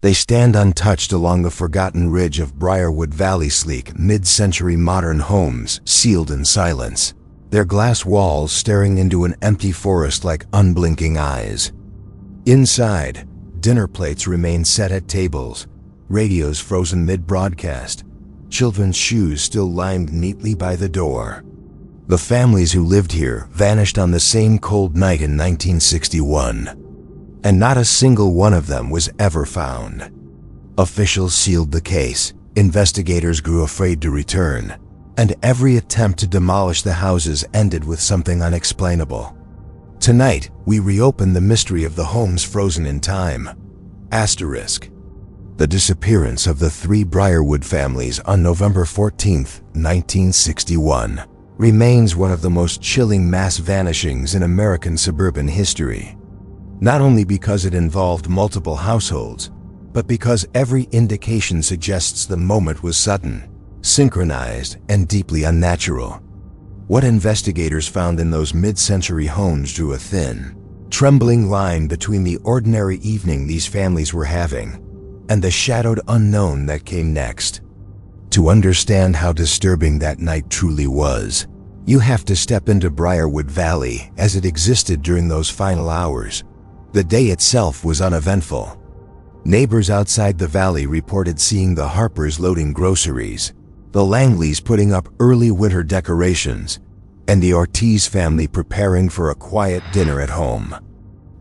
They stand untouched along the forgotten ridge of Briarwood Valley, sleek, mid-century modern homes sealed in silence, their glass walls staring into an empty forest like unblinking eyes. Inside, dinner plates remain set at tables, radios frozen mid-broadcast, children's shoes still lined neatly by the door. The families who lived here vanished on the same cold night in 1961, and not a single one of them was ever found. Officials sealed the case, investigators grew afraid to return, and every attempt to demolish the houses ended with something unexplainable. Tonight, we reopen the mystery of the homes frozen in time. Asterisk. The disappearance of the 3 Briarwood families on November 14, 1961, remains one of the most chilling mass vanishings in American suburban history. Not only because it involved multiple households, but because every indication suggests the moment was sudden, synchronized, and deeply unnatural. What investigators found in those mid-century homes drew a thin, trembling line between the ordinary evening these families were having and the shadowed unknown that came next. To understand how disturbing that night truly was, you have to step into Briarwood Valley as it existed during those final hours. The day itself was uneventful. Neighbors outside the valley reported seeing the Harpers loading groceries, the Langleys putting up early winter decorations, and the Ortiz family preparing for a quiet dinner at home.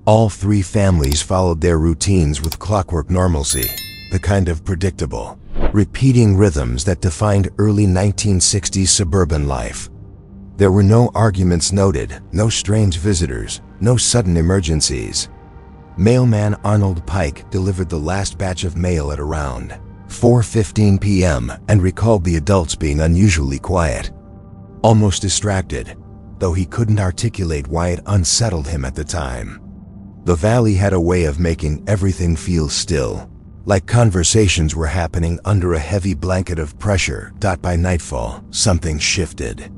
All 3 families followed their routines with clockwork normalcy, the kind of predictable, repeating rhythms that defined early 1960s suburban life. There were no arguments noted, no strange visitors, no sudden emergencies. Mailman Arnold Pike delivered the last batch of mail at around 4:15 p.m. and recalled the adults being unusually quiet, almost distracted, though he couldn't articulate why it unsettled him at the time. The valley had a way of making everything feel still, like conversations were happening under a heavy blanket of pressure. By nightfall, something shifted.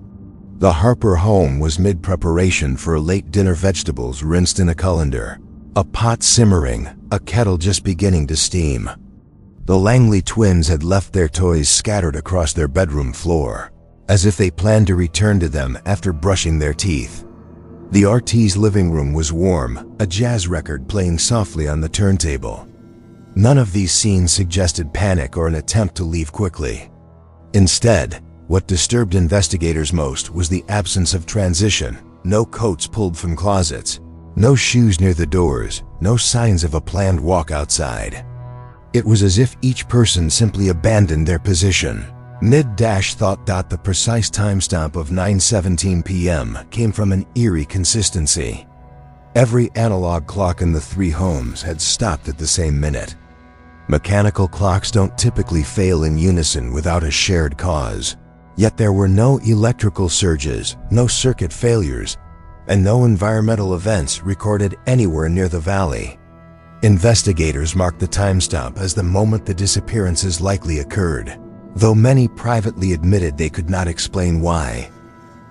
The Harper home was mid-preparation for a late dinner, vegetables rinsed in a colander, a pot simmering, a kettle just beginning to steam. The Langley twins had left their toys scattered across their bedroom floor, as if they planned to return to them after brushing their teeth. The Ortiz living room was warm, a jazz record playing softly on the turntable. None of these scenes suggested panic or an attempt to leave quickly. Instead, what disturbed investigators most was the absence of transition. No coats pulled from closets, no shoes near the doors, no signs of a planned walk outside. It was as if each person simply abandoned their position. Mid-thought. The precise timestamp of 9:17 p.m. came from an eerie consistency. Every analog clock in the 3 homes had stopped at the same minute. Mechanical clocks don't typically fail in unison without a shared cause. Yet there were no electrical surges, no circuit failures, and no environmental events recorded anywhere near the valley. Investigators marked the timestamp as the moment the disappearances likely occurred, though many privately admitted they could not explain why.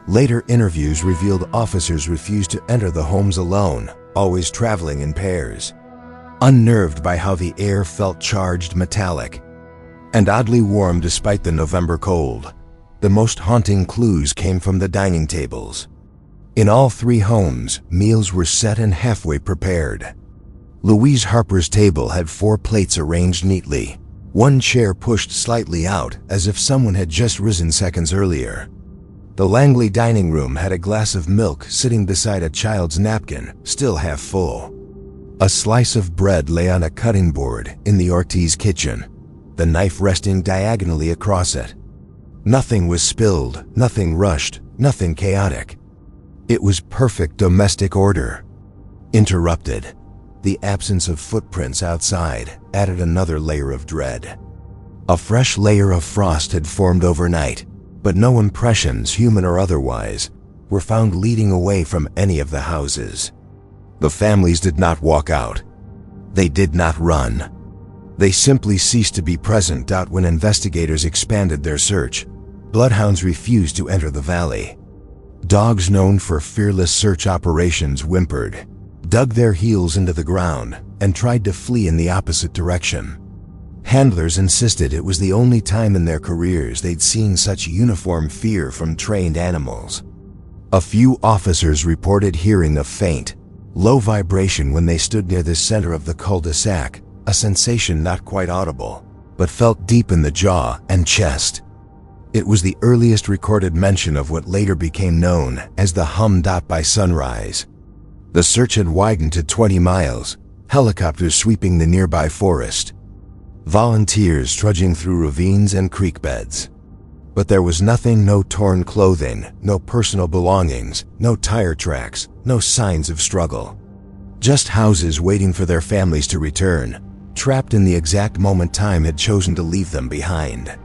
Later interviews revealed officers refused to enter the homes alone, always traveling in pairs. Unnerved by how the air felt charged, metallic, and oddly warm despite the November cold, the most haunting clues came from the dining tables. In all 3 homes, meals were set and halfway prepared. Louise Harper's table had 4 plates arranged neatly, 1 chair pushed slightly out as if someone had just risen seconds earlier. The Langley dining room had a glass of milk sitting beside a child's napkin, still half full. A slice of bread lay on a cutting board in the Ortiz kitchen, the knife resting diagonally across it. Nothing was spilled, nothing rushed, nothing chaotic. It was perfect domestic order. Interrupted, the absence of footprints outside added another layer of dread. A fresh layer of frost had formed overnight, but no impressions, human or otherwise, were found leading away from any of the houses. The families did not walk out. They did not run. They simply ceased to be present. When investigators expanded their search, bloodhounds refused to enter the valley. Dogs known for fearless search operations whimpered, dug their heels into the ground, and tried to flee in the opposite direction. Handlers insisted it was the only time in their careers they'd seen such uniform fear from trained animals. A few officers reported hearing a faint, low vibration when they stood near the center of the cul-de-sac, a sensation not quite audible, but felt deep in the jaw and chest. It was the earliest recorded mention of what later became known as the hum. By sunrise, the search had widened to 20 miles, helicopters sweeping the nearby forest, volunteers trudging through ravines and creek beds. But there was nothing, no torn clothing, no personal belongings, no tire tracks, no signs of struggle. Just houses waiting for their families to return, trapped in the exact moment time had chosen to leave them behind.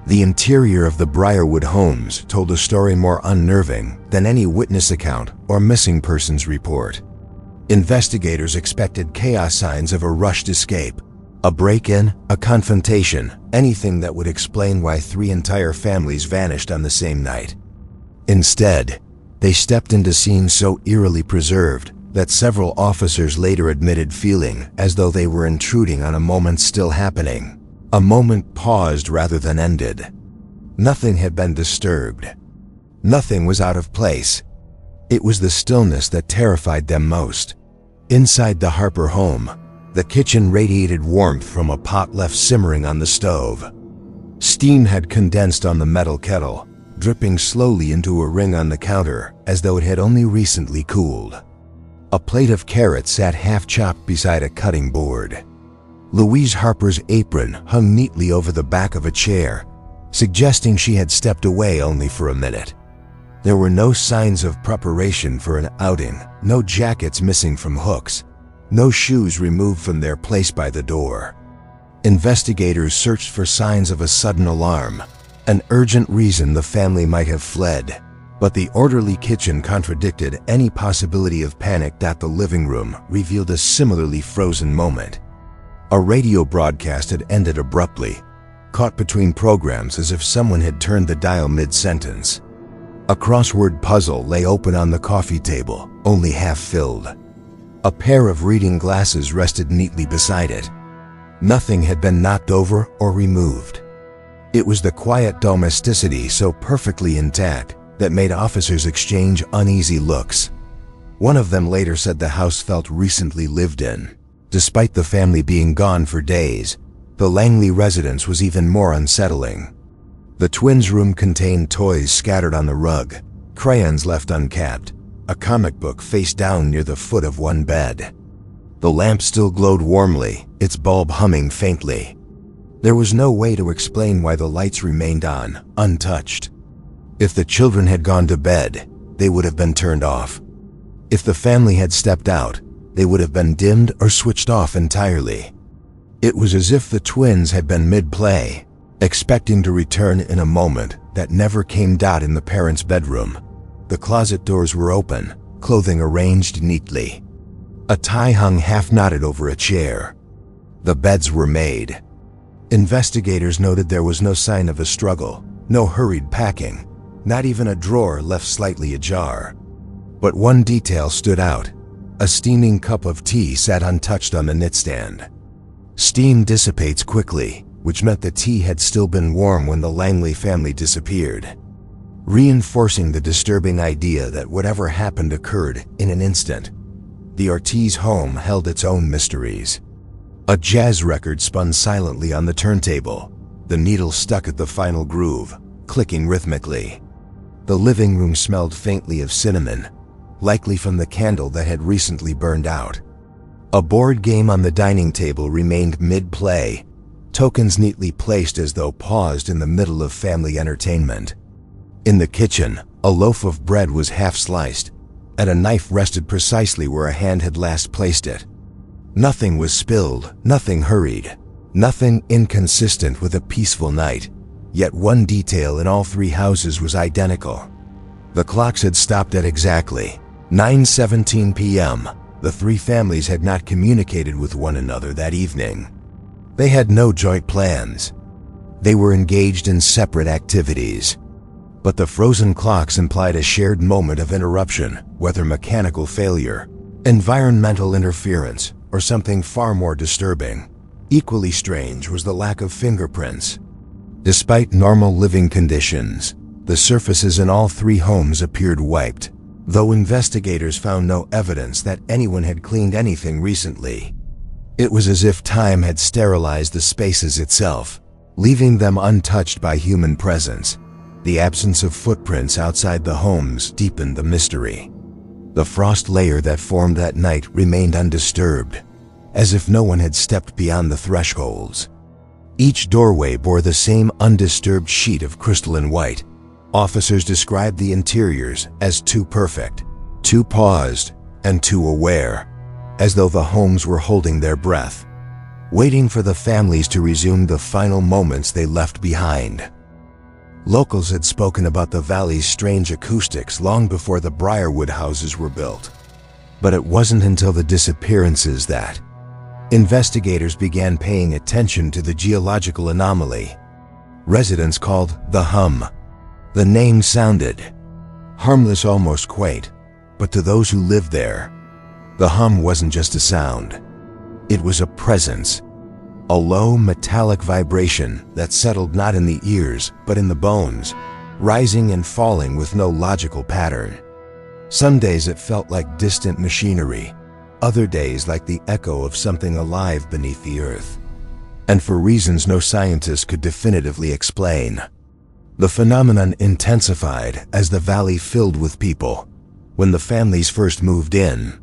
The interior of the Briarwood homes told a story more unnerving than any witness account or missing persons report. Investigators expected chaos, signs of a rushed escape, a break-in, a confrontation, anything that would explain why 3 entire families vanished on the same night. Instead, they stepped into scenes so eerily preserved that several officers later admitted feeling as though they were intruding on a moment still happening, a moment paused rather than ended. Nothing had been disturbed. Nothing was out of place. It was the stillness that terrified them most. Inside the Harper home, the kitchen radiated warmth from a pot left simmering on the stove. Steam had condensed on the metal kettle, dripping slowly into a ring on the counter as though it had only recently cooled. A plate of carrots sat half-chopped beside a cutting board. Louise Harper's apron hung neatly over the back of a chair, suggesting she had stepped away only for a minute. There were no signs of preparation for an outing, no jackets missing from hooks, no shoes removed from their place by the door. Investigators searched for signs of a sudden alarm, an urgent reason the family might have fled, but the orderly kitchen contradicted any possibility of panic. The living room revealed a similarly frozen moment. A radio broadcast had ended abruptly, caught between programs as if someone had turned the dial mid-sentence. A crossword puzzle lay open on the coffee table, only half filled. A pair of reading glasses rested neatly beside it. Nothing had been knocked over or removed. It was the quiet domesticity so perfectly intact that made officers exchange uneasy looks. One of them later said the house felt recently lived in. Despite the family being gone for days, the Langley residence was even more unsettling. The twins' room contained toys scattered on the rug, crayons left uncapped, a comic book face down near the foot of one bed. The lamp still glowed warmly, its bulb humming faintly. There was no way to explain why the lights remained on, untouched. If the children had gone to bed, they would have been turned off. If the family had stepped out, they would have been dimmed or switched off entirely. It was as if the twins had been mid-play, expecting to return in a moment that never came. In the parents' bedroom, the closet doors were open, clothing arranged neatly. A tie hung half-knotted over a chair. The beds were made. Investigators noted there was no sign of a struggle, no hurried packing, not even a drawer left slightly ajar. But one detail stood out. A steaming cup of tea sat untouched on the nightstand. Steam dissipates quickly, which meant the tea had still been warm when the Langley family disappeared, reinforcing the disturbing idea that whatever happened occurred in an instant. The Ortiz home held its own mysteries. A jazz record spun silently on the turntable, the needle stuck at the final groove, clicking rhythmically. The living room smelled faintly of cinnamon, likely from the candle that had recently burned out. A board game on the dining table remained mid-play, tokens neatly placed as though paused in the middle of family entertainment. In the kitchen, a loaf of bread was half-sliced, and a knife rested precisely where a hand had last placed it. Nothing was spilled, nothing hurried, nothing inconsistent with a peaceful night, yet one detail in all 3 houses was identical. The clocks had stopped at exactly 9:17 p.m. The 3 families had not communicated with one another that evening. They had no joint plans. They were engaged in separate activities. But the frozen clocks implied a shared moment of interruption, whether mechanical failure, environmental interference, or something far more disturbing. Equally strange was the lack of fingerprints. Despite normal living conditions, the surfaces in all 3 homes appeared wiped, though investigators found no evidence that anyone had cleaned anything recently. It was as if time had sterilized the spaces itself, leaving them untouched by human presence. The absence of footprints outside the homes deepened the mystery. The frost layer that formed that night remained undisturbed, as if no one had stepped beyond the thresholds. Each doorway bore the same undisturbed sheet of crystalline white. Officers described the interiors as too perfect, too paused, and too aware, as though the homes were holding their breath, waiting for the families to resume the final moments they left behind. Locals had spoken about the valley's strange acoustics long before the Briarwood houses were built. But it wasn't until the disappearances that investigators began paying attention to the geological anomaly. Residents called the hum. The name sounded harmless, almost quaint, but to those who lived there, the hum wasn't just a sound. It was a presence, a low metallic vibration that settled not in the ears but in the bones, rising and falling with no logical pattern. Some days it felt like distant machinery, other days like the echo of something alive beneath the earth. And for reasons no scientist could definitively explain, the phenomenon intensified as the valley filled with people. When the families first moved in,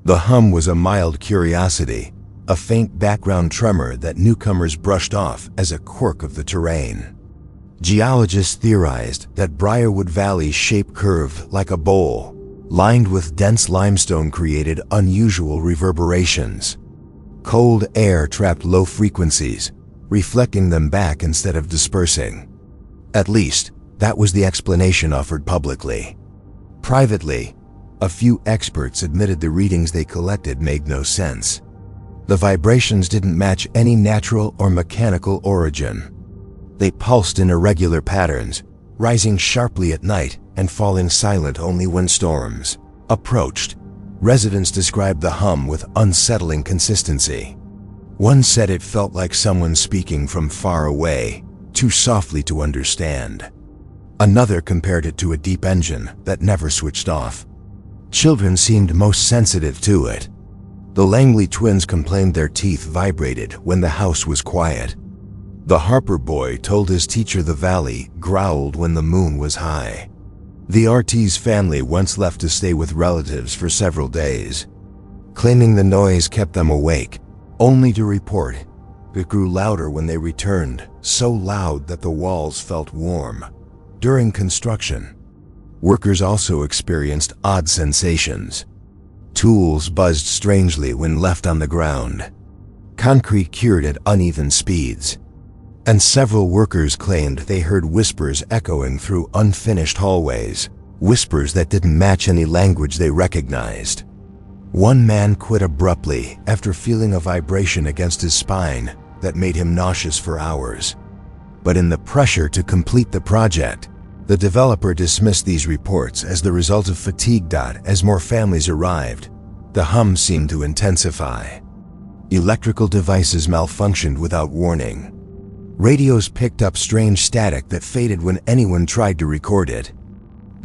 the hum was a mild curiosity, a faint background tremor that newcomers brushed off as a quirk of the terrain. Geologists theorized that Briarwood Valley's shape curved like a bowl, lined with dense limestone created unusual reverberations. Cold air trapped low frequencies, reflecting them back instead of dispersing. At least, that was the explanation offered publicly. Privately, a few experts admitted the readings they collected made no sense. The vibrations didn't match any natural or mechanical origin. They pulsed in irregular patterns, rising sharply at night and falling silent only when storms approached. Residents described the hum with unsettling consistency. One said it felt like someone speaking from far away, too softly to understand. Another compared it to a deep engine that never switched off. Children seemed most sensitive to it. The Langley twins complained their teeth vibrated when the house was quiet. The Harper boy told his teacher the valley growled when the moon was high. The Ortiz family once left to stay with relatives for several days, claiming the noise kept them awake, only to report it grew louder when they returned, so loud that the walls felt warm. During construction, workers also experienced odd sensations. Tools buzzed strangely when left on the ground. Concrete cured at uneven speeds. And several workers claimed they heard whispers echoing through unfinished hallways, whispers that didn't match any language they recognized. One man quit abruptly after feeling a vibration against his spine that made him nauseous for hours. But in the pressure to complete the project, the developer dismissed these reports as the result of fatigue. As more families arrived, the hum seemed to intensify. Electrical devices malfunctioned without warning. Radios picked up strange static that faded when anyone tried to record it.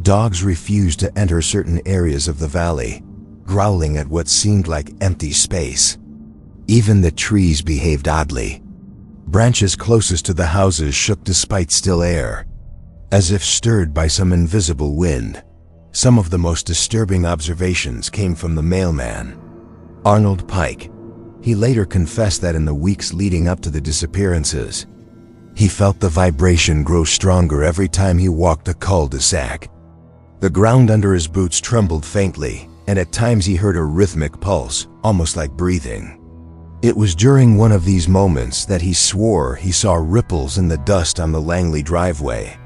Dogs refused to enter certain areas of the valley, growling at what seemed like empty space. Even the trees behaved oddly. Branches closest to the houses shook despite still air, as if stirred by some invisible wind. Some of the most disturbing observations came from the mailman, Arnold Pike. He later confessed that in the weeks leading up to the disappearances, he felt the vibration grow stronger every time he walked a cul-de-sac. The ground under his boots trembled faintly, and at times he heard a rhythmic pulse, almost like breathing. It was during one of these moments that he swore he saw ripples in the dust on the Langley driveway,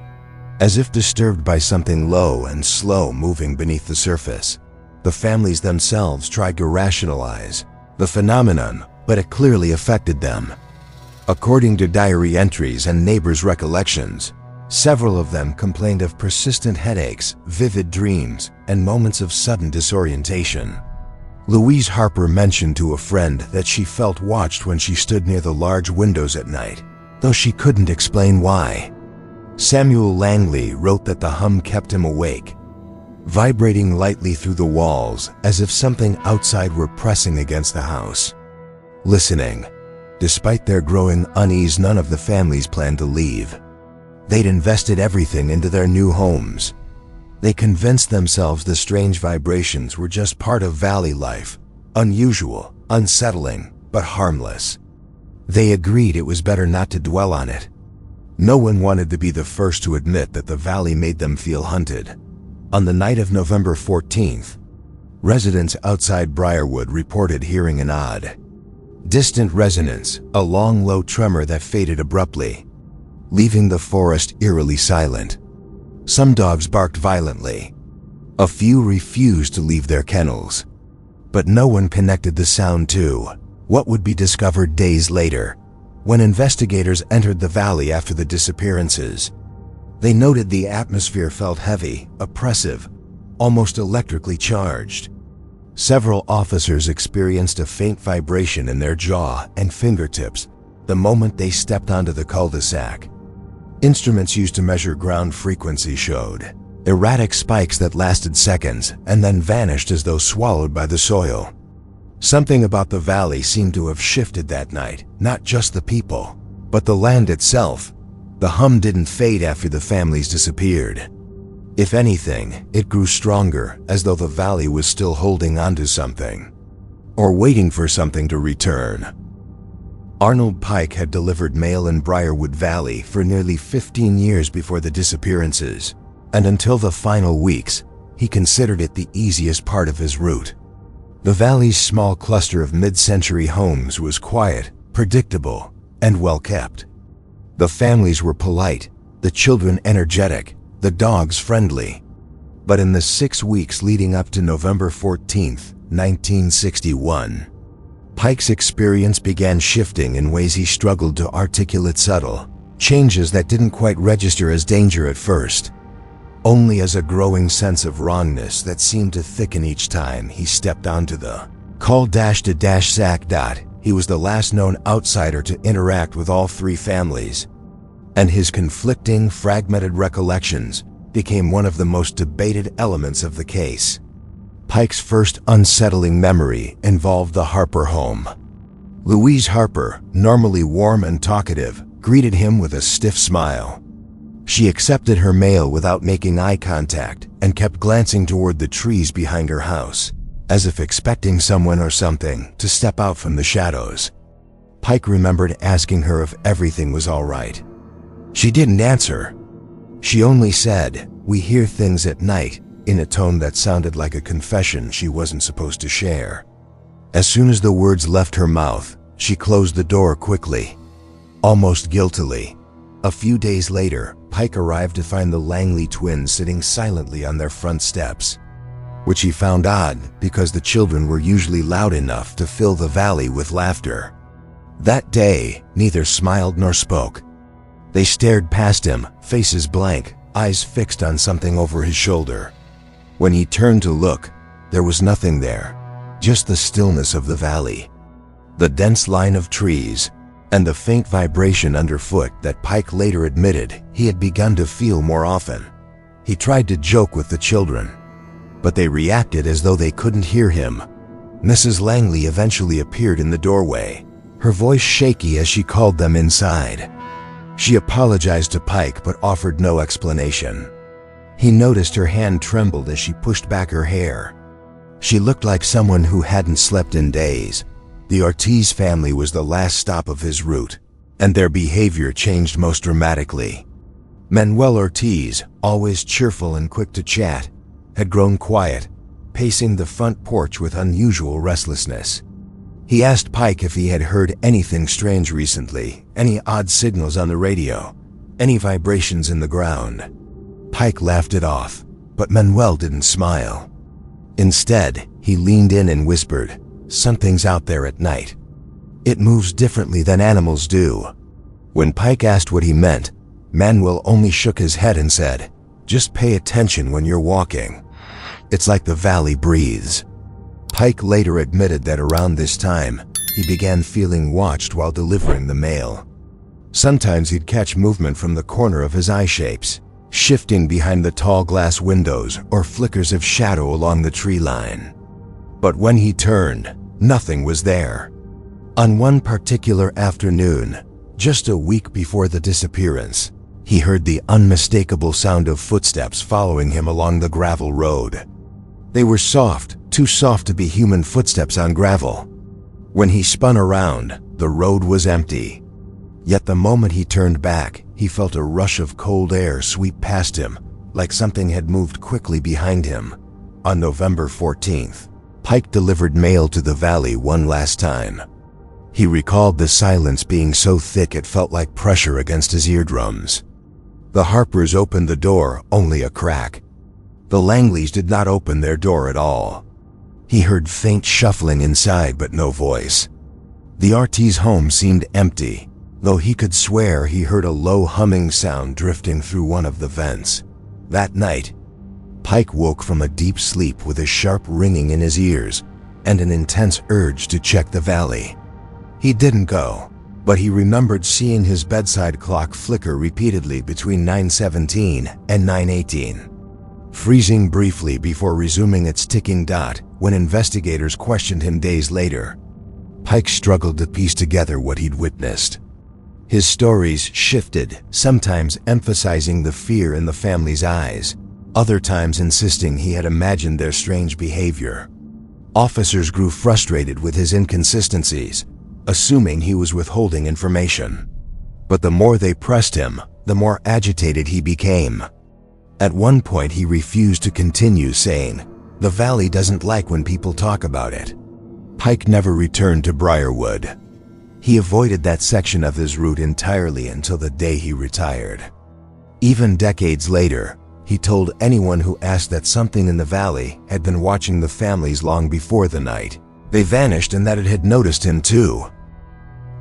as if disturbed by something low and slow moving beneath the surface. The families themselves tried to rationalize the phenomenon, but it clearly affected them. According to diary entries and neighbors' recollections, several of them complained of persistent headaches, vivid dreams, and moments of sudden disorientation. Louise Harper mentioned to a friend that she felt watched when she stood near the large windows at night, though she couldn't explain why. Samuel Langley wrote that the hum kept him awake, vibrating lightly through the walls as if something outside were pressing against the house. Listening, despite their growing unease, none of the families planned to leave. They'd invested everything into their new homes. They convinced themselves the strange vibrations were just part of valley life, unusual, unsettling, but harmless. They agreed it was better not to dwell on it. No one wanted to be the first to admit that the valley made them feel hunted. On the night of November 14th, residents outside Briarwood reported hearing an odd, distant resonance, a long, low tremor that faded abruptly, leaving the forest eerily silent. Some dogs barked violently. A few refused to leave their kennels. But no one connected the sound to what would be discovered days later. When investigators entered the valley after the disappearances, they noted the atmosphere felt heavy, oppressive, almost electrically charged. Several officers experienced a faint vibration in their jaw and fingertips the moment they stepped onto the cul-de-sac. Instruments used to measure ground frequency showed erratic spikes that lasted seconds and then vanished as though swallowed by the soil. Something about the valley seemed to have shifted that night, not just the people, but the land itself. The hum didn't fade after the families disappeared. If anything, it grew stronger, as though the valley was still holding onto something, or waiting for something to return. Arnold Pike had delivered mail in Briarwood Valley for nearly 15 years before the disappearances, and until the final weeks, he considered it the easiest part of his route. The valley's small cluster of mid-century homes was quiet, predictable, and well-kept. The families were polite, the children energetic, the dogs friendly. But in the 6 weeks leading up to November 14th, 1961, Pike's experience began shifting in ways he struggled to articulate, subtle changes that didn't quite register as danger at first, only as a growing sense of wrongness that seemed to thicken each time he stepped onto the cul-de-sac. He was the last known outsider to interact with all three families, and his conflicting, fragmented recollections became one of the most debated elements of the case. Pike's first unsettling memory involved the Harper home. Louise Harper, normally warm and talkative, greeted him with a stiff smile. She accepted her mail without making eye contact and kept glancing toward the trees behind her house, as if expecting someone or something to step out from the shadows. Pike remembered asking her if everything was all right. She didn't answer. She only said, "We hear things at night," in a tone that sounded like a confession she wasn't supposed to share. As soon as the words left her mouth, she closed the door quickly, almost guiltily. A few days later, Pike arrived to find the Langley twins sitting silently on their front steps, which he found odd because the children were usually loud enough to fill the valley with laughter. That day, neither smiled nor spoke. They stared past him, faces blank, eyes fixed on something over his shoulder. When he turned to look, there was nothing there, just the stillness of the valley, the dense line of trees, and the faint vibration underfoot that Pike later admitted he had begun to feel more often. He tried to joke with the children, but they reacted as though they couldn't hear him. Mrs. Langley eventually appeared in the doorway, her voice shaky as she called them inside. She apologized to Pike but offered no explanation. He noticed her hand trembled as she pushed back her hair. She looked like someone who hadn't slept in days. The Ortiz family was the last stop of his route, and their behavior changed most dramatically. Manuel Ortiz, always cheerful and quick to chat, had grown quiet, pacing the front porch with unusual restlessness. He asked Pike if he had heard anything strange recently, any odd signals on the radio, any vibrations in the ground. Pike laughed it off, but Manuel didn't smile. Instead, he leaned in and whispered, "Something's out there at night. It moves differently than animals do." When Pike asked what he meant, Manuel only shook his head and said, "Just pay attention when you're walking. It's like the valley breathes." Pike later admitted that around this time, he began feeling watched while delivering the mail. Sometimes he'd catch movement from the corner of his eye shapes, shifting behind the tall glass windows or flickers of shadow along the tree line. But when he turned, nothing was there. On one particular afternoon, just a week before the disappearance, he heard the unmistakable sound of footsteps following him along the gravel road. They were soft, too soft to be human footsteps on gravel. When he spun around, the road was empty. Yet the moment he turned back, he felt a rush of cold air sweep past him, like something had moved quickly behind him. On November 14th, Pike delivered mail to the valley one last time. He recalled the silence being so thick it felt like pressure against his eardrums. The Harpers opened the door only a crack. The Langleys did not open their door at all. He heard faint shuffling inside but no voice. The RT's home seemed empty, though he could swear he heard a low humming sound drifting through one of the vents. That night, Pike woke from a deep sleep with a sharp ringing in his ears and an intense urge to check the valley. He didn't go, but he remembered seeing his bedside clock flicker repeatedly between 9:17 and 9:18, freezing briefly before resuming its ticking dot when investigators questioned him days later. Pike struggled to piece together what he'd witnessed. His stories shifted, sometimes emphasizing the fear in the family's eyes, other times insisting he had imagined their strange behavior. Officers grew frustrated with his inconsistencies, assuming he was withholding information. But the more they pressed him, the more agitated he became. At one point he refused to continue, saying, "The valley doesn't like when people talk about it." Pike never returned to Briarwood. He avoided that section of his route entirely until the day he retired. Even decades later, he told anyone who asked that something in the valley had been watching the families long before the night they vanished and that it had noticed him too.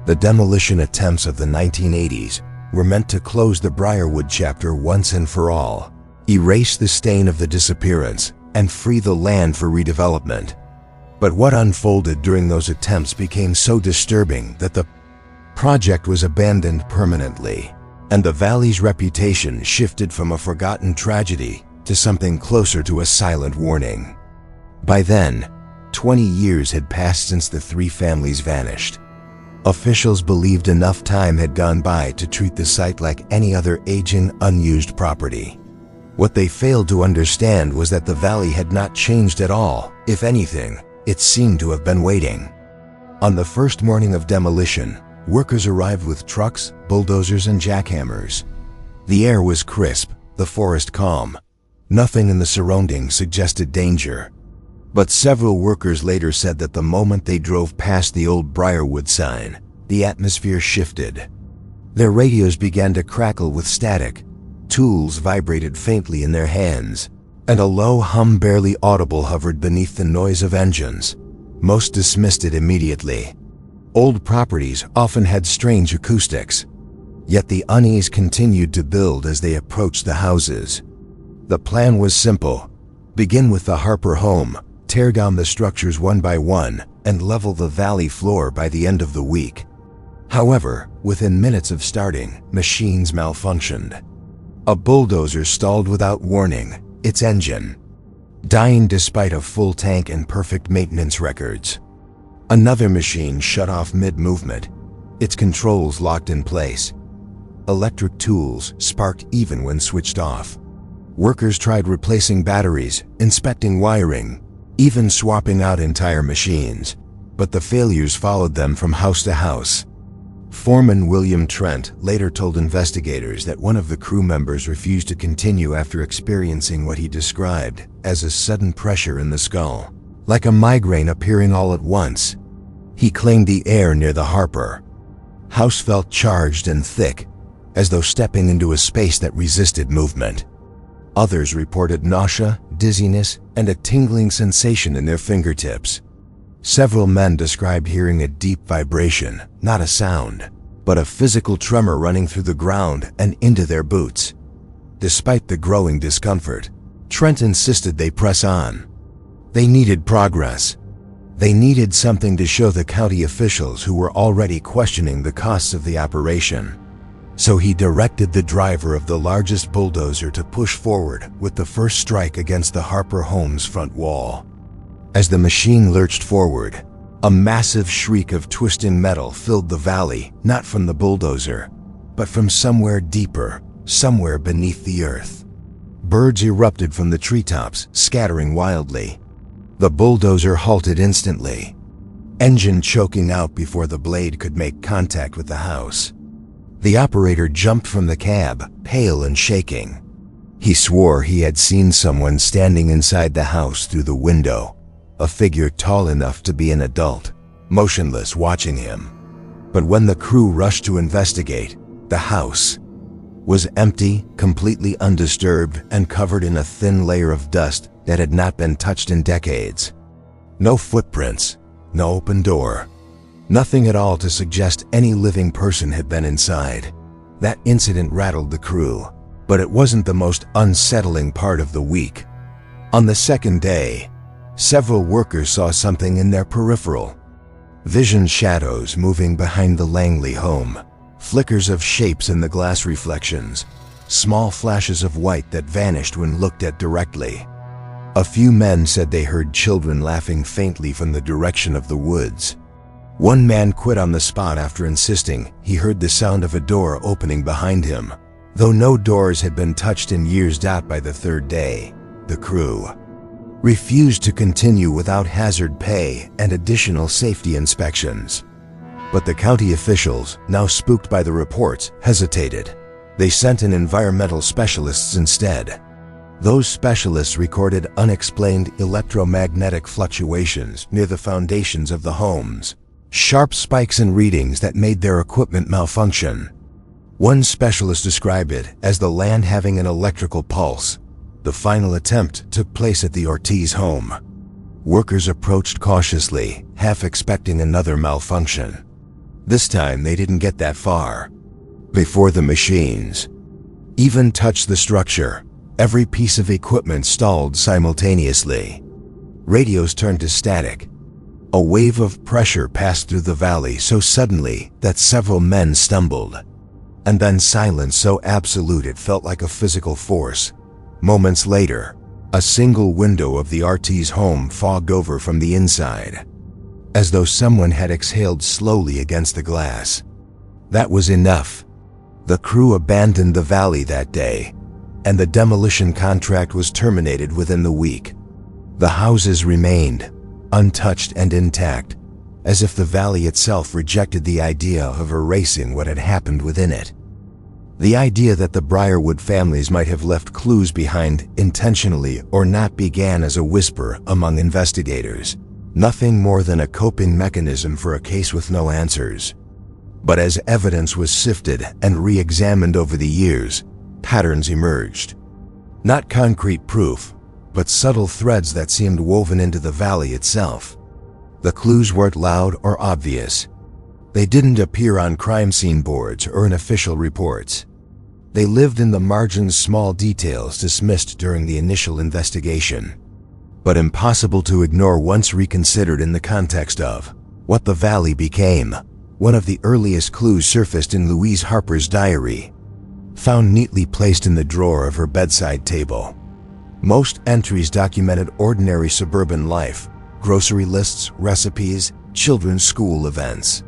The demolition attempts of the 1980s were meant to close the Briarwood chapter once and for all, erase the stain of the disappearance, and free the land for redevelopment. But what unfolded during those attempts became so disturbing that the project was abandoned permanently, and the valley's reputation shifted from a forgotten tragedy to something closer to a silent warning. By then, 20 years had passed since the three families vanished. Officials believed enough time had gone by to treat the site like any other aging, unused property. What they failed to understand was that the valley had not changed at all. If anything, it seemed to have been waiting. On the first morning of demolition, workers arrived with trucks, bulldozers, and jackhammers. The air was crisp, the forest calm. Nothing in the surroundings suggested danger. But several workers later said that the moment they drove past the old Briarwood sign, the atmosphere shifted. Their radios began to crackle with static, tools vibrated faintly in their hands, and a low hum barely audible hovered beneath the noise of engines. Most dismissed it immediately. Old properties often had strange acoustics, yet the unease continued to build as they approached the houses. The plan was simple: begin with the Harper home, tear down the structures one by one, and level the valley floor by the end of the week. However, within minutes of starting, machines malfunctioned. A bulldozer stalled without warning, its engine dying despite a full tank and perfect maintenance records. Another machine shut off mid-movement, its controls locked in place. Electric tools sparked even when switched off. Workers tried replacing batteries, inspecting wiring, even swapping out entire machines, but the failures followed them from house to house. Foreman William Trent later told investigators that one of the crew members refused to continue after experiencing what he described as a sudden pressure in the skull, like a migraine appearing all at once. He claimed the air near the Harper house felt charged and thick, as though stepping into a space that resisted movement. Others reported nausea, dizziness, and a tingling sensation in their fingertips. Several men described hearing a deep vibration, not a sound, but a physical tremor running through the ground and into their boots. Despite the growing discomfort, Trent insisted they press on. They needed progress. They needed something to show the county officials who were already questioning the costs of the operation. So he directed the driver of the largest bulldozer to push forward with the first strike against the Harper home's front wall. As the machine lurched forward, a massive shriek of twisting metal filled the valley, not from the bulldozer, but from somewhere deeper, somewhere beneath the earth. Birds erupted from the treetops, scattering wildly. The bulldozer halted instantly, engine choking out before the blade could make contact with the house. The operator jumped from the cab, pale and shaking. He swore he had seen someone standing inside the house through the window, a figure tall enough to be an adult, motionless watching him. But when the crew rushed to investigate, the house was empty, completely undisturbed, and covered in a thin layer of dust that had not been touched in decades. No footprints, no open door, nothing at all to suggest any living person had been inside. That incident rattled the crew, but it wasn't the most unsettling part of the week. On the second day, several workers saw something in their peripheral. Vision shadows moving behind the Langley home, flickers of shapes in the glass reflections, small flashes of white that vanished when looked at directly. A few men said they heard children laughing faintly from the direction of the woods. One man quit on the spot after insisting he heard the sound of a door opening behind him. Though no doors had been touched in years. By the third day, the crew refused to continue without hazard pay and additional safety inspections. But the county officials, now spooked by the reports, hesitated. They sent in environmental specialists instead. Those specialists recorded unexplained electromagnetic fluctuations near the foundations of the homes, sharp spikes in readings that made their equipment malfunction. One specialist described it as the land having an electrical pulse. The final attempt took place at the Ortiz home. Workers approached cautiously, half expecting another malfunction. This time they didn't get that far before the machines even touched the structure. Every piece of equipment stalled simultaneously. Radios turned to static. A wave of pressure passed through the valley so suddenly that several men stumbled. And then silence so absolute it felt like a physical force. Moments later, a single window of the Ortiz home fogged over from the inside, as though someone had exhaled slowly against the glass. That was enough. The crew abandoned the valley that day, and the demolition contract was terminated within the week. The houses remained, untouched and intact, as if the valley itself rejected the idea of erasing what had happened within it. The idea that the Briarwood families might have left clues behind intentionally or not began as a whisper among investigators, nothing more than a coping mechanism for a case with no answers. But as evidence was sifted and re-examined over the years, patterns emerged. Not concrete proof, but subtle threads that seemed woven into the valley itself. The clues weren't loud or obvious. They didn't appear on crime scene boards or in official reports. They lived in the margins, small details dismissed during the initial investigation, but impossible to ignore once reconsidered in the context of what the valley became. One of the earliest clues surfaced in Louise Harper's diary, found neatly placed in the drawer of her bedside table. Most entries documented ordinary suburban life, grocery lists, recipes, children's school events.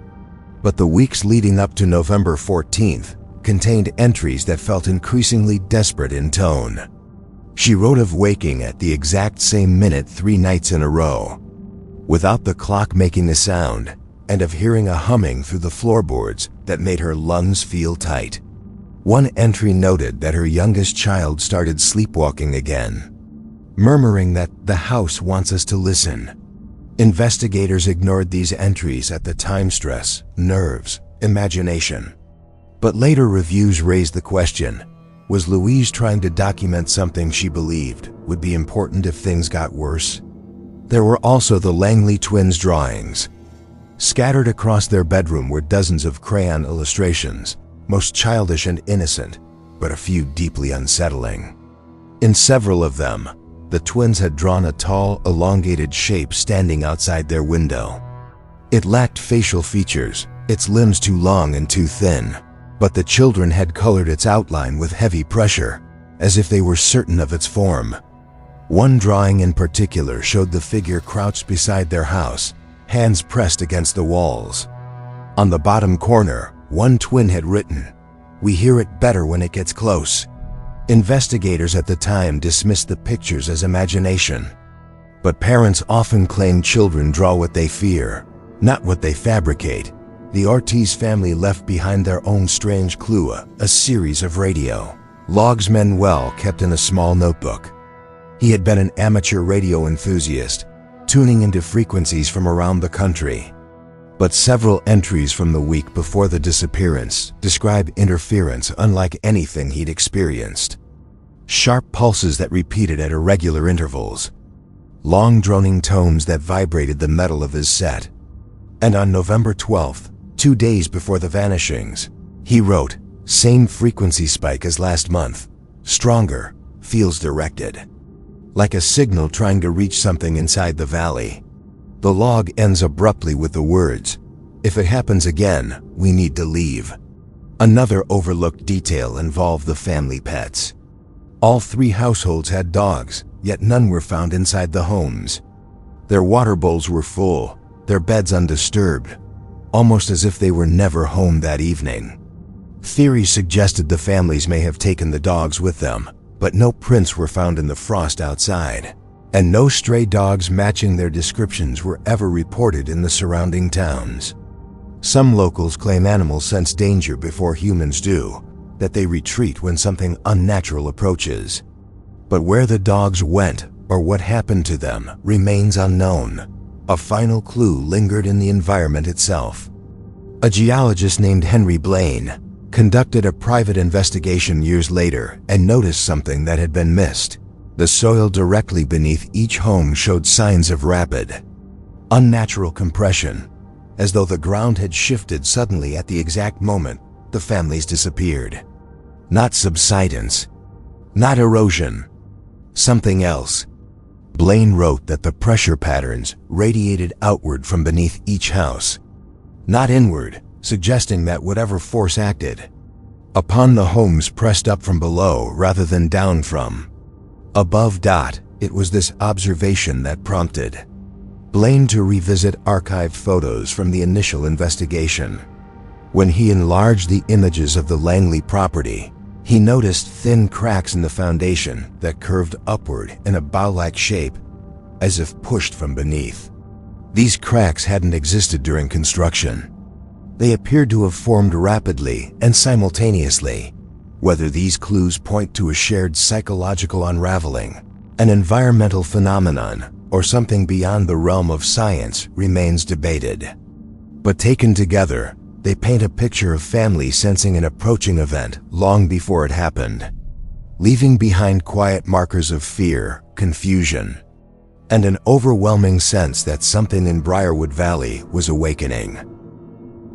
But the weeks leading up to November 14th contained entries that felt increasingly desperate in tone. She wrote of waking at the exact same minute 3 nights in a row, without the clock making a sound, and of hearing a humming through the floorboards that made her lungs feel tight. One entry noted that her youngest child started sleepwalking again, murmuring that the house wants us to listen. Investigators ignored these entries at the time. Stress, nerves, imagination. But later reviews raised the question, was Louise trying to document something she believed would be important if things got worse? There were also the Langley twins' drawings. Scattered across their bedroom were dozens of crayon illustrations, most childish and innocent, but a few deeply unsettling. In several of them, The twins had drawn a tall, elongated shape standing outside their window. It lacked facial features, its limbs too long and too thin, but the children had colored its outline with heavy pressure, as if they were certain of its form. One drawing in particular showed the figure crouched beside their house, hands pressed against the walls. On the bottom corner, one twin had written, "We hear it better when it gets close." Investigators at the time dismissed the pictures as imagination. But parents often claim children draw what they fear, not what they fabricate. The Ortiz family left behind their own strange clue, a series of radio logs Manuel kept in a small notebook. He had been an amateur radio enthusiast, tuning into frequencies from around the country. But several entries from the week before the disappearance describe interference unlike anything he'd experienced. Sharp pulses that repeated at irregular intervals, long droning tones that vibrated the metal of his set. And on November 12th, 2 days before the vanishings, he wrote, "Same frequency spike as last month, stronger, feels directed." Like a signal trying to reach something inside the valley. The log ends abruptly with the words, "If it happens again, we need to leave." Another overlooked detail involved the family pets. All 3 households had dogs, yet none were found inside the homes. Their water bowls were full, their beds undisturbed, almost as if they were never home that evening. Theories suggested the families may have taken the dogs with them, but no prints were found in the frost outside, and no stray dogs matching their descriptions were ever reported in the surrounding towns. Some locals claim animals sense danger before humans do, that they retreat when something unnatural approaches. But where the dogs went or what happened to them remains unknown. A final clue lingered in the environment itself. A geologist named Henry Blaine conducted a private investigation years later and noticed something that had been missed. The soil directly beneath each home showed signs of rapid, unnatural compression, as though the ground had shifted suddenly at the exact moment the families disappeared. Not subsidence, not erosion, something else. Blaine wrote that the pressure patterns radiated outward from beneath each house, not inward, suggesting that whatever force acted upon the homes pressed up from below rather than down from above. It was this observation that prompted Blaine to revisit archived photos from the initial investigation. When he enlarged the images of the Langley property, he noticed thin cracks in the foundation that curved upward in a bow-like shape, as if pushed from beneath. These cracks hadn't existed during construction. They appeared to have formed rapidly and simultaneously. Whether these clues point to a shared psychological unraveling, an environmental phenomenon, or something beyond the realm of science remains debated. But taken together, they paint a picture of families sensing an approaching event long before it happened, leaving behind quiet markers of fear, confusion, and an overwhelming sense that something in Briarwood Valley was awakening.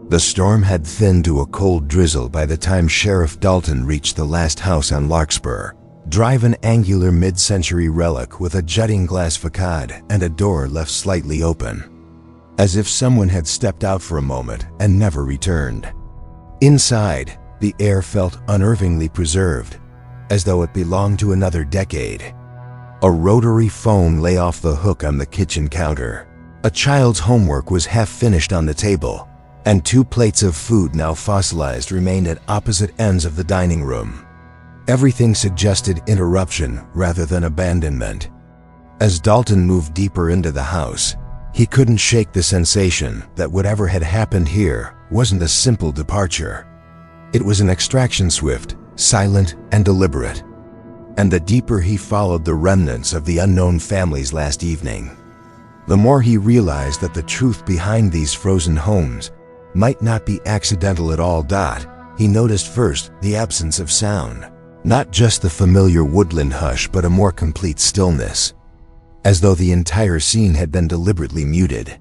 The storm had thinned to a cold drizzle by the time Sheriff Dalton reached the last house on Larkspur Drive, an angular mid-century relic with a jutting glass facade and a door left slightly open, as if someone had stepped out for a moment and never returned. Inside, the air felt unnervingly preserved, as though it belonged to another decade. A rotary phone lay off the hook on the kitchen counter. A child's homework was half finished on the table, and 2 plates of food, now fossilized, remained at opposite ends of the dining room. Everything suggested interruption rather than abandonment. As Dalton moved deeper into the house, he couldn't shake the sensation that whatever had happened here wasn't a simple departure. It was an extraction, swift, silent, and deliberate. And the deeper he followed the remnants of the unknown families last evening, the more he realized that the truth behind these frozen homes might not be accidental at all. He noticed first the absence of sound, not just the familiar woodland hush, but a more complete stillness, as though the entire scene had been deliberately muted.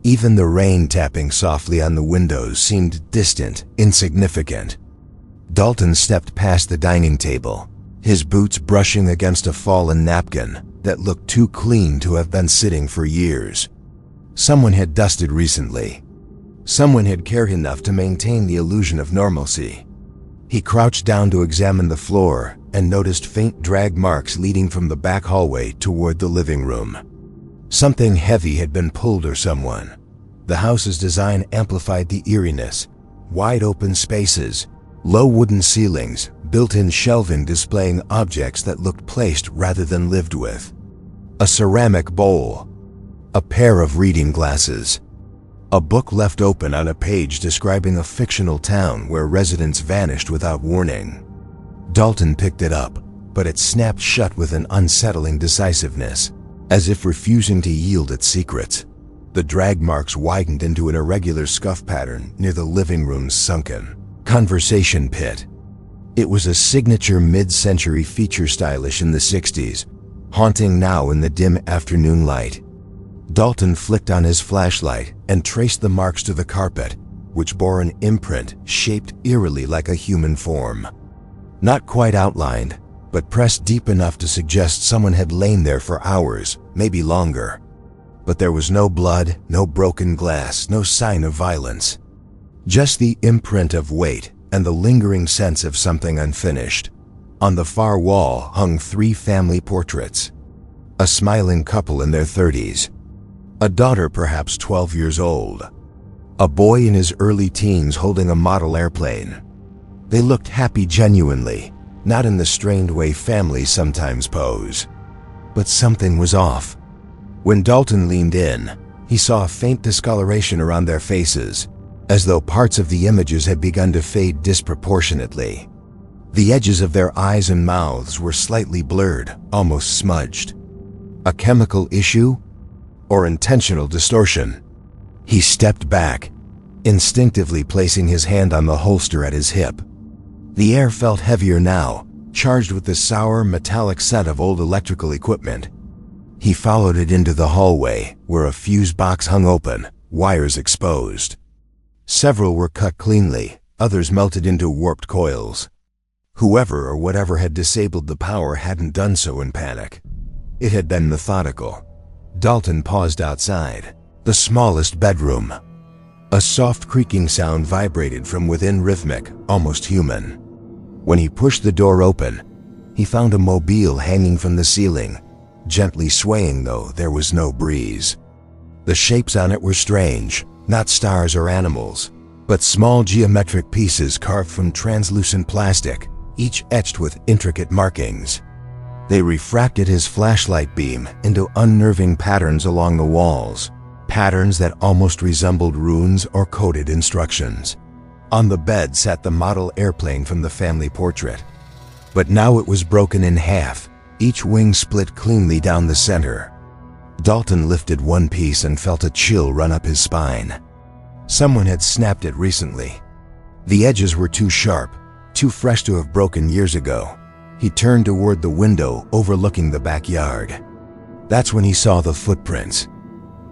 Even the rain tapping softly on the windows seemed distant, insignificant. Dalton stepped past the dining table, his boots brushing against a fallen napkin that looked too clean to have been sitting for years. Someone had dusted recently. Someone had cared enough to maintain the illusion of normalcy. He crouched down to examine the floor and noticed faint drag marks leading from the back hallway toward the living room. Something heavy had been pulled or someone. The house's design amplified the eeriness. Wide open spaces, low wooden ceilings, built-in shelving displaying objects that looked placed rather than lived with. A ceramic bowl. A pair of reading glasses. A book left open on a page describing a fictional town where residents vanished without warning. Dalton picked it up, but it snapped shut with an unsettling decisiveness, as if refusing to yield its secrets. The drag marks widened into an irregular scuff pattern near the living room's sunken conversation pit. It was a signature mid-century feature, stylish in the 60s, haunting now in the dim afternoon light. Dalton flicked on his flashlight and traced the marks to the carpet, which bore an imprint shaped eerily like a human form. Not quite outlined, but pressed deep enough to suggest someone had lain there for hours, maybe longer. But there was no blood, no broken glass, no sign of violence. Just the imprint of weight and the lingering sense of something unfinished. On the far wall hung 3 family portraits. A smiling couple in their 30s. A daughter perhaps 12 years old. A boy in his early teens holding a model airplane. They looked happy genuinely, not in the strained way families sometimes pose. But something was off. When Dalton leaned in, he saw a faint discoloration around their faces, as though parts of the images had begun to fade disproportionately. The edges of their eyes and mouths were slightly blurred, almost smudged. A chemical issue? Or intentional distortion? He stepped back, instinctively placing his hand on the holster at his hip. The air felt heavier now, charged with the sour, metallic scent of old electrical equipment. He followed it into the hallway, where a fuse box hung open, wires exposed. Several were cut cleanly, others melted into warped coils. Whoever or whatever had disabled the power hadn't done so in panic. It had been methodical. Dalton paused outside, the smallest bedroom. A soft creaking sound vibrated from within, rhythmic, almost human. When he pushed the door open, he found a mobile hanging from the ceiling, gently swaying though there was no breeze. The shapes on it were strange, not stars or animals, but small geometric pieces carved from translucent plastic, each etched with intricate markings. They refracted his flashlight beam into unnerving patterns along the walls, patterns that almost resembled runes or coded instructions. On the bed sat the model airplane from the family portrait, but now it was broken in half, each wing split cleanly down the center. Dalton lifted one piece and felt a chill run up his spine. Someone had snapped it recently. The edges were too sharp, too fresh to have broken years ago. He turned toward the window overlooking the backyard. That's when he saw the footprints.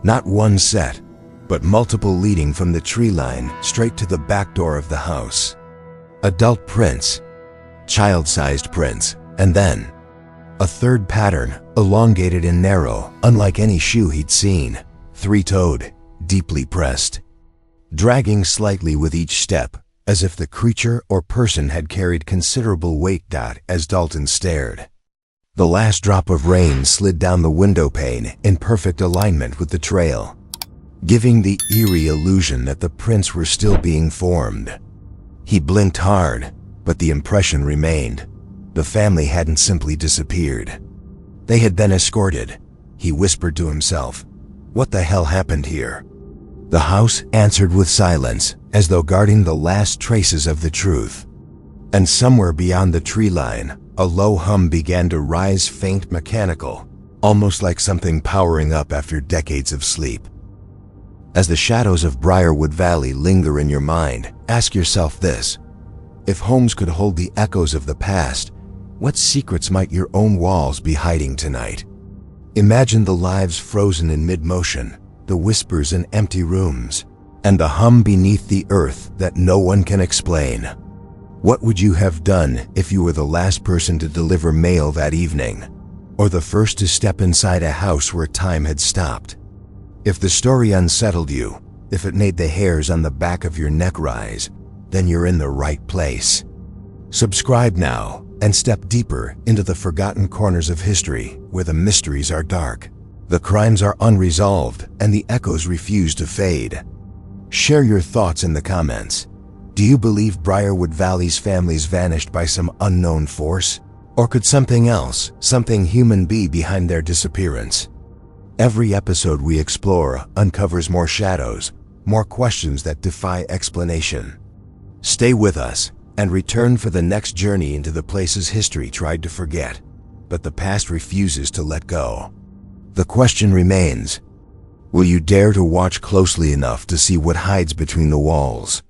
Not one set, but multiple leading from the tree line straight to the back door of the house. Adult prints, child-sized prints, and then a third pattern, elongated and narrow, unlike any shoe he'd seen, 3-toed, deeply pressed, dragging slightly with each step, as if the creature or person had carried considerable weight. As Dalton stared, the last drop of rain slid down the window pane in perfect alignment with the trail, giving the eerie illusion that the prints were still being formed. He blinked hard, but the impression remained. The family hadn't simply disappeared. They had been escorted. He whispered to himself, "What the hell happened here?" The house answered with silence, as though guarding the last traces of the truth. And somewhere beyond the tree line, a low hum began to rise, faint, mechanical, almost like something powering up after decades of sleep. As the shadows of Briarwood Valley linger in your mind, ask yourself this: if homes could hold the echoes of the past, what secrets might your own walls be hiding tonight? Imagine the lives frozen in mid-motion, the whispers in empty rooms, and the hum beneath the earth that no one can explain. What would you have done if you were the last person to deliver mail that evening? or the first to step inside a house where time had stopped. If the story unsettled you, if it made the hairs on the back of your neck rise, then you're in the right place. Subscribe now and step deeper into the forgotten corners of history where the mysteries are dark, the crimes are unresolved, and the echoes refuse to fade. Share your thoughts in the comments. Do you believe Briarwood Valley's families vanished by some unknown force? Or could something else, something human, be behind their disappearance? Every episode we explore uncovers more shadows, more questions that defy explanation. Stay with us and return for the next journey into the places history tried to forget, but the past refuses to let go. The question remains, will you dare to watch closely enough to see what hides between the walls?